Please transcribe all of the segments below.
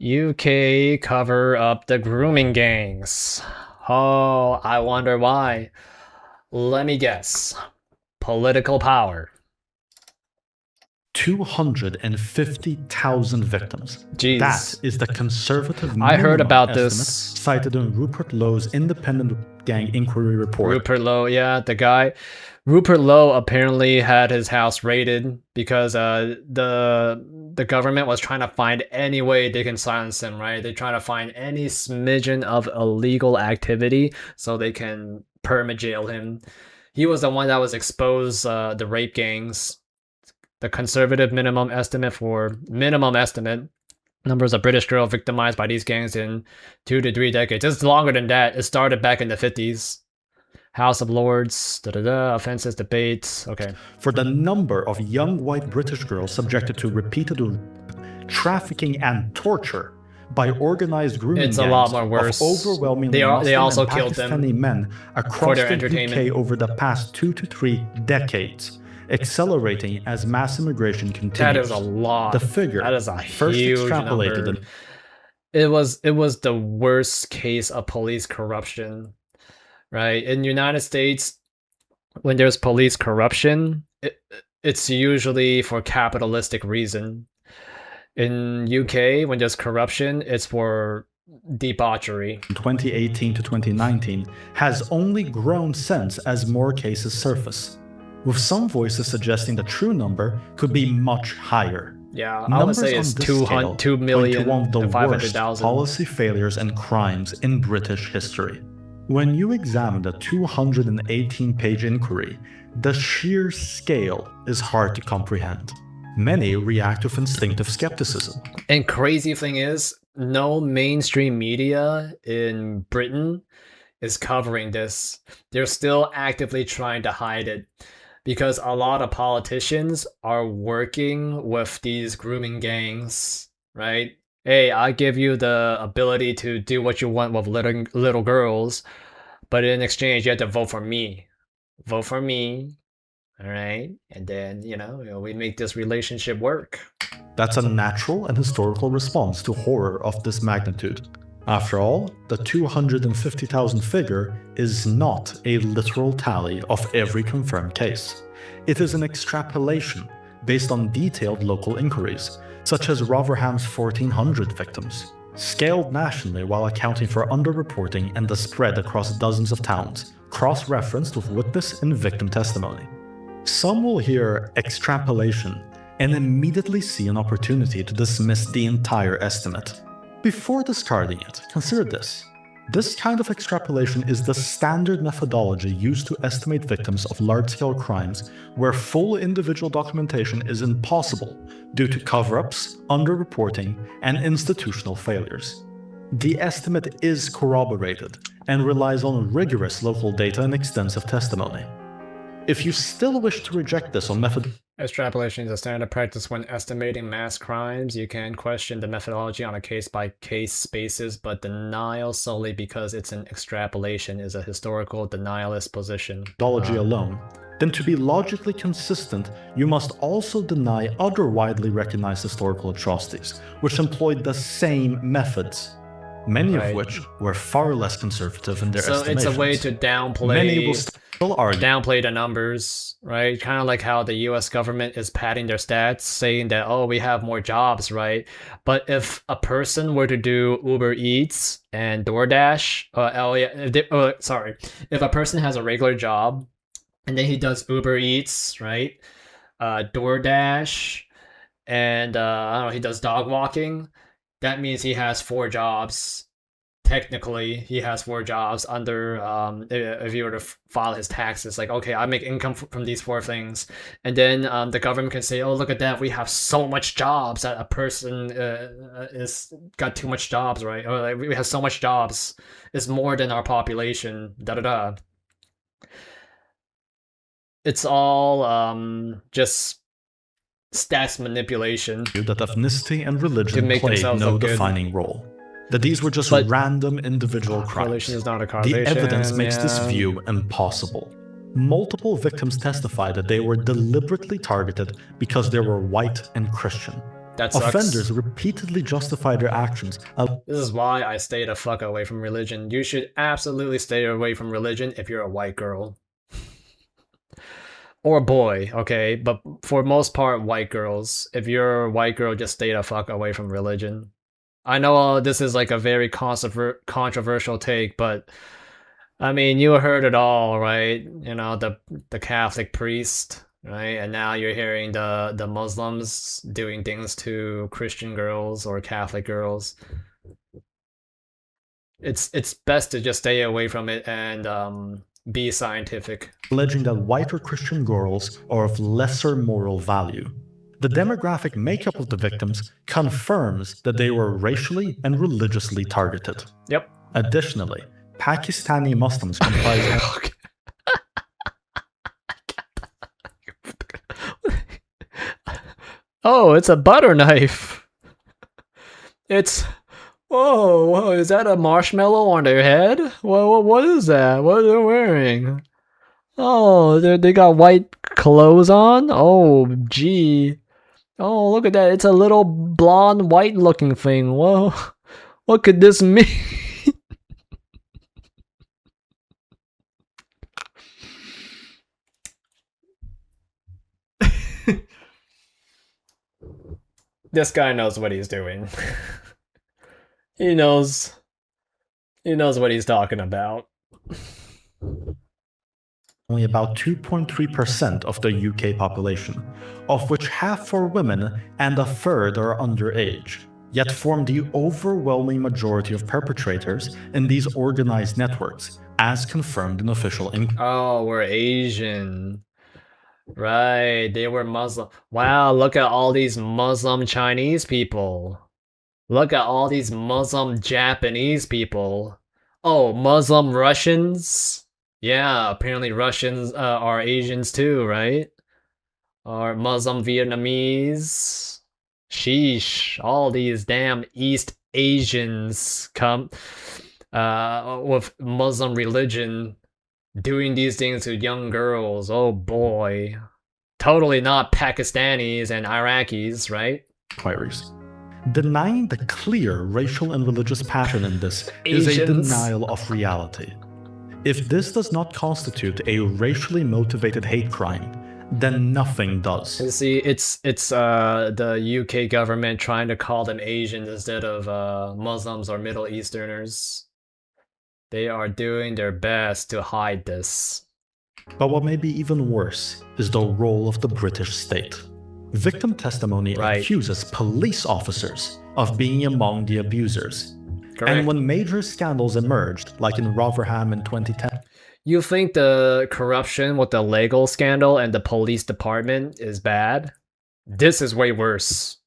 UK cover up the grooming gangs. Oh, I wonder why. Let me guess. Political power. 250,000 victims. Jeez. That is the conservative I heard about estimate this. cited in Rupert Lowe's independent gang inquiry report. Rupert Lowe, yeah, the guy. Rupert Lowe apparently had his house raided because the government was trying to find any way they can silence him, right? They're trying to find any smidgen of illegal activity so they can perma-jail him. He was the one that was exposed the rape gangs. The conservative minimum estimate numbers of British girls victimized by these gangs in 2 to 3 decades. It's longer than that. It started back in the 50s. House of Lords, offenses, debates. Okay. For the number of young white British girls subjected to repeated trafficking and torture by organized grooming it's gangs a lot more worse. Of overwhelmingly they also and killed Pakistani them men across their the entertainment. UK over the past 2 to 3 decades, accelerating as mass immigration continues. That is a lot. The figure that is a first huge extrapolated number. It was the worst case of police corruption, right? In the United States, when there's police corruption, it's usually for capitalistic reason. In UK, when there's corruption, it's for debauchery. 2018 to 2019 has only grown since as more cases surface, with some voices suggesting the true number could be much higher. Yeah, I would say it's 2 million one of the and 500,000. worst policy failures and crimes in British history. When you examine the 218-page inquiry, the sheer scale is hard to comprehend. Many react with instinctive skepticism. And crazy thing is, no mainstream media in Britain is covering this. They're still actively trying to hide it because a lot of politicians are working with these grooming gangs, right? Hey, I give you the ability to do what you want with little girls, but in exchange, you have to vote for me. Vote for me. All right, and then we make this relationship work. That's a natural and historical response to horror of this magnitude. After all, the 250,000 figure is not a literal tally of every confirmed case. It is an extrapolation based on detailed local inquiries, such as Rotherham's 1,400 victims, scaled nationally while accounting for underreporting and the spread across dozens of towns, cross-referenced with witness and victim testimony. Some will hear extrapolation and immediately see an opportunity to dismiss the entire estimate. Before discarding it, consider this. This kind of extrapolation is the standard methodology used to estimate victims of large-scale crimes where full individual documentation is impossible due to cover-ups, underreporting, and institutional failures. The estimate is corroborated and relies on rigorous local data and extensive testimony. If you still wish to reject this on method... Extrapolation is a standard practice when estimating mass crimes. You can question the methodology on a case-by-case basis, but denial solely because it's an extrapolation is a historical denialist position. ...methodology alone, then to be logically consistent, you must also deny other widely recognized historical atrocities, which employed the same methods, many of which were far less conservative in their estimations. So it's a way to downplay... Many will still argue. Downplay the numbers, right? Kind of like how the US government is padding their stats, saying that, oh, we have more jobs, right? But if a person were to do Uber Eats and DoorDash, if a person has a regular job and then he does Uber Eats, right? DoorDash, and I don't know, he does dog walking, that means he has 4 jobs. Technically, he has 4 jobs under, if you were to file his taxes, like, okay, I make income from these 4 things. And then the government can say, oh, look at that, we have so much jobs that a person is got too much jobs, right? Or like, we have so much jobs, it's more than our population, da-da-da. It's all just stats manipulation. That ethnicity and religion played no defining role. That these were just random individual crimes. Correlation is not a causation. The evidence makes this view impossible. Multiple victims testified that they were deliberately targeted because they were white and Christian. That sucks. Offenders repeatedly justify their actions. This is why I stay the fuck away from religion. You should absolutely stay away from religion if you're a white girl. Or boy, okay? But for most part, white girls. If you're a white girl, just stay the fuck away from religion. I know this is like a very controversial take, but I mean, you heard it all, right? You know, the Catholic priest, right? And now you're hearing the Muslims doing things to Christian girls or Catholic girls. It's best to just stay away from it and be scientific. Alleging that whiter Christian girls are of lesser moral value. The demographic makeup of the victims confirms that they were racially and religiously targeted. Yep. Additionally, Pakistani Muslims comprise... Oh, it's a butter knife. It's... Whoa, is that a marshmallow on their head? What is that? What are they wearing? Oh, they got white clothes on? Oh, gee. Oh, look at that. It's a little blonde, white-looking thing. Whoa. What could this mean? This guy knows what he's doing. He knows what he's talking about. Only about 2.3% of the UK population, of which half are women and a third are underage, yet form the overwhelming majority of perpetrators in these organized networks, as confirmed in official inquiry. Oh, we're Asian. Right, they were Muslim. Wow, look at all these Muslim Chinese people. Look at all these Muslim Japanese people. Oh, Muslim Russians? Yeah, apparently Russians are Asians too, right? Or Muslim Vietnamese. Sheesh, all these damn East Asians come with Muslim religion doing these things to young girls. Oh boy. Totally not Pakistanis and Iraqis, right? Inquiries. Denying the clear racial and religious pattern in this is a Asians. denial of reality. If this does not constitute a racially motivated hate crime, then nothing does. You see, it's the UK government trying to call them Asians instead of Muslims or Middle Easterners. They are doing their best to hide this. But what may be even worse is the role of the British state. Victim testimony accuses police officers of being among the abusers. Correct. And when major scandals emerged, like in Rotherham in 2010, you think the corruption with the Lego scandal and the police department is bad? This is way worse.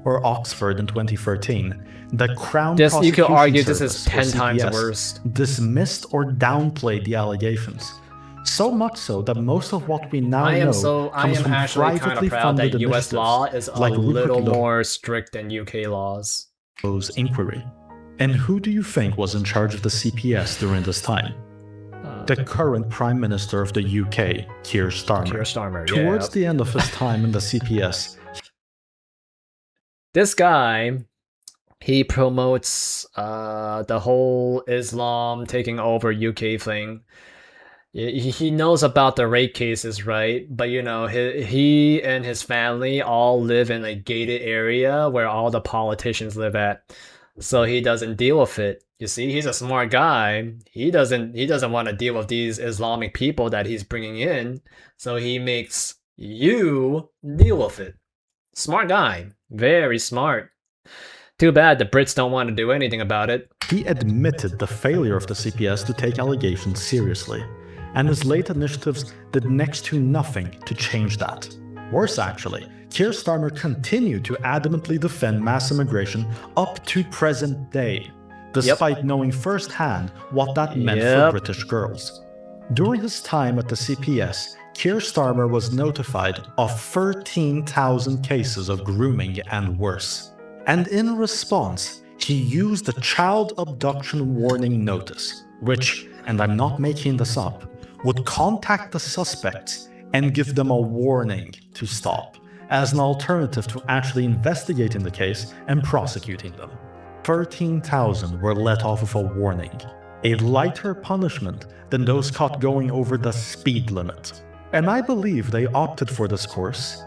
or Oxford in 2013, the Crown You could Prosecution argue this is Service, 10 times CPS, worse. dismissed or downplayed the allegations. So much so that most of what we now I know am comes from actually kind privately of proud funded that US initiatives law is a like little Rupert more strict than UK laws. Lowe's inquiry. And who do you think was in charge of the CPS during this time? The current Prime Minister of the UK, Keir Starmer. Keir Starmer, Towards yeah. the end of his time in the CPS, This guy, he promotes the whole Islam taking over UK thing. He knows about the rape cases, right? But you know, he and his family all live in a gated area where all the politicians live at. So he doesn't deal with it. You see, he's a smart guy. He doesn't want to deal with these Islamic people that he's bringing in. So he makes you deal with it. Smart guy. Very smart. Too bad the Brits don't want to do anything about it. he admitted the failure of the CPS to take allegations seriously, and his late initiatives did next to nothing to change that. Worse actually, Keir Starmer continued to adamantly defend mass immigration up to present day, despite knowing firsthand what that meant for British girls. During his time at the CPS, Keir Starmer was notified of 13,000 cases of grooming and worse. And in response, he used the Child Abduction Warning Notice, which, and I'm not making this up, would contact the suspects and give them a warning to stop, as an alternative to actually investigating the case and prosecuting them. 13,000 were let off with a warning, a lighter punishment than those caught going over the speed limit. And I believe they opted for this course.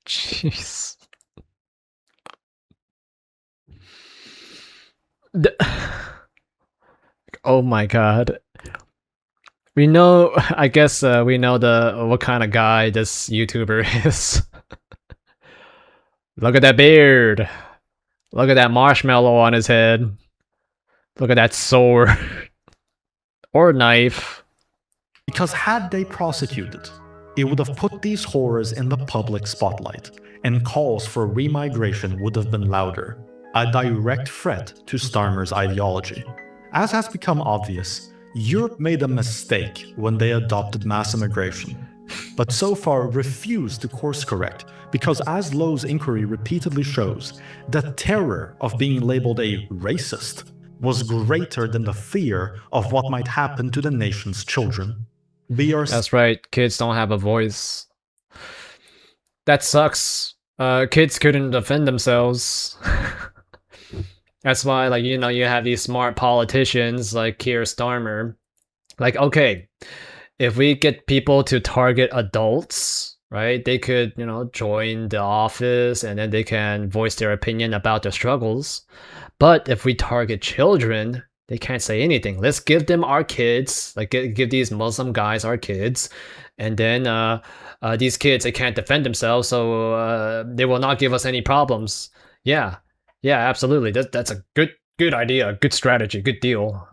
Jeez. Oh my god. We know, I guess we know what kind of guy this YouTuber is. Look at that beard. Look at that marshmallow on his head. Look at that sword. Or knife. Because had they prosecuted, it would have put these horrors in the public spotlight, and calls for remigration would have been louder, a direct threat to Starmer's ideology. As has become obvious, Europe made a mistake when they adopted mass immigration, but so far refused to course correct because, as Lowe's inquiry repeatedly shows, the terror of being labeled a racist was greater than the fear of what might happen to the nation's children. That's right, kids don't have a voice. That sucks. Kids couldn't defend themselves. That's why, like, you know, you have these smart politicians like Keir Starmer. Like, okay, if we get people to target adults, right, they could, you know, join the office and then they can voice their opinion about their struggles. But if we target children, they can't say anything. Let's give them our kids, like give these Muslim guys our kids, and then these kids, they can't defend themselves, so they will not give us any problems. Yeah, absolutely. That's a good idea, good strategy, good deal.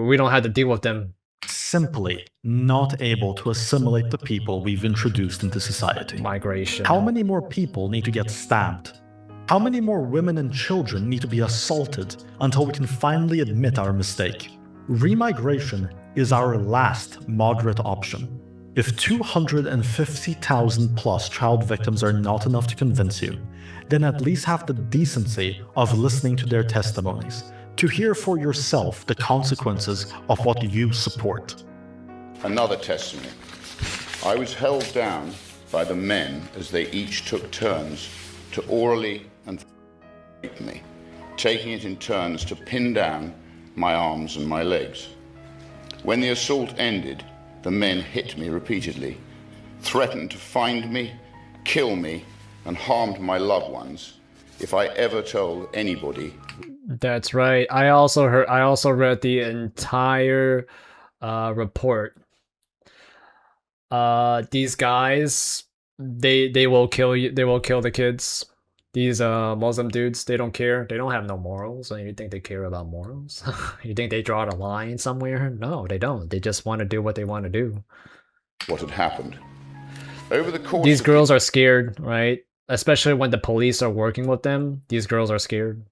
We don't have to deal with them. Simply not able to assimilate the people we've introduced into society. Migration. How many more people need to get stabbed? How many more women and children need to be assaulted until we can finally admit our mistake? Remigration is our last moderate option. If 250,000 plus child victims are not enough to convince you, then at least have the decency of listening to their testimonies, to hear for yourself the consequences of what you support. Another testimony. I was held down by the men as they each took turns to orally and rape me, taking it in turns to pin down my arms and my legs. When the assault ended, the men hit me repeatedly, threatened to find me, kill me, and harmed my loved ones if I ever told anybody. That's right. I also read the entire report. These guys, they will kill you. They will kill the kids. These Muslim dudes, they don't care. They don't have no morals. And you think they care about morals? You think they draw the line somewhere? No, they don't. They just want to do what they want to do. What had happened? Over the course These girls are scared, right? Especially when the police are working with them. These girls are scared.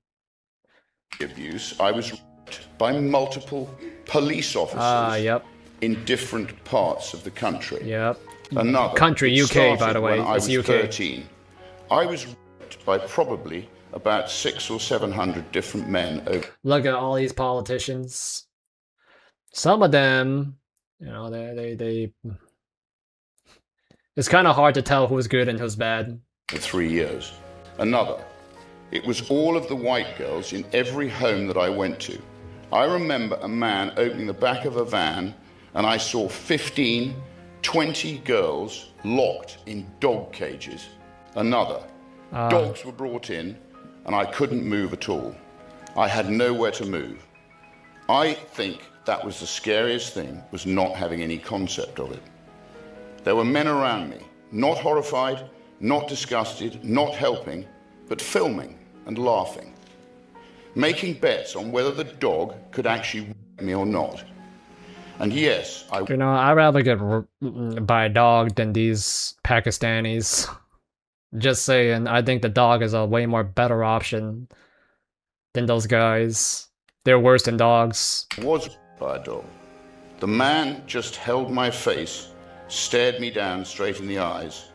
Abuse, I was raped by multiple police officers yep. in different parts of the country. Yep. Another Country, it UK, by the started way. When I It's was UK. 13. I was raped by probably about 600 or 700 different men over. Look at all these politicians. Some of them, you know, they it's kind of hard to tell who's good and who's bad. For 3 years. Another. It was all of the white girls in every home that I went to. I remember a man opening the back of a van and I saw 15, 20 girls locked in dog cages. Another. Dogs were brought in and I couldn't move at all. I had nowhere to move. I think that was the scariest thing, was not having any concept of it. There were men around me, not horrified, not disgusted, not helping, but filming and laughing, making bets on whether the dog could actually rape me or not. And yes, You know, I'd rather get by a dog than these Pakistanis. Just saying, I think the dog is a way more better option than those guys. They're worse than dogs. was raped by a dog. The man just held my face, stared me down straight in the eyes,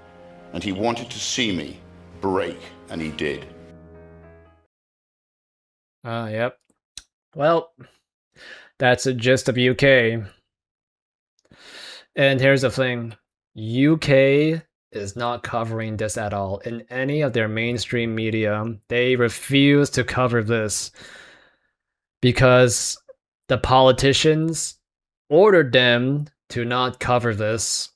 and he wanted to see me break, and he did. Yep. Well, that's a gist of UK. And here's the thing. UK is not covering this at all. In any of their mainstream media, they refuse to cover this because the politicians ordered them to not cover this.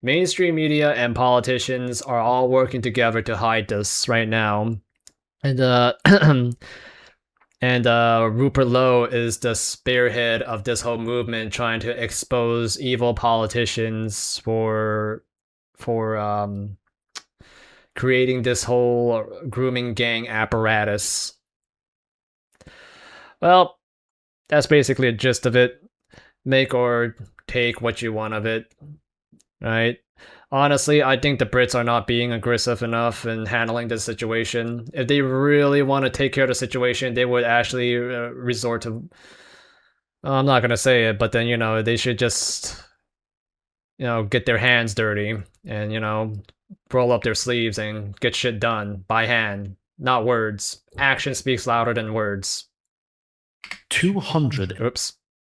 Mainstream media and politicians are all working together to hide this right now. And Rupert Lowe is the spearhead of this whole movement, trying to expose evil politicians for creating this whole grooming gang apparatus. Well, that's basically a gist of it. Make or take what you want of it, right? Honestly, I think the Brits are not being aggressive enough in handling this situation. If they really want to take care of the situation, they would actually resort to... I'm not going to say it, but then, they should just, get their hands dirty and, roll up their sleeves and get shit done by hand, not words. Action speaks louder than words. 200. Oops.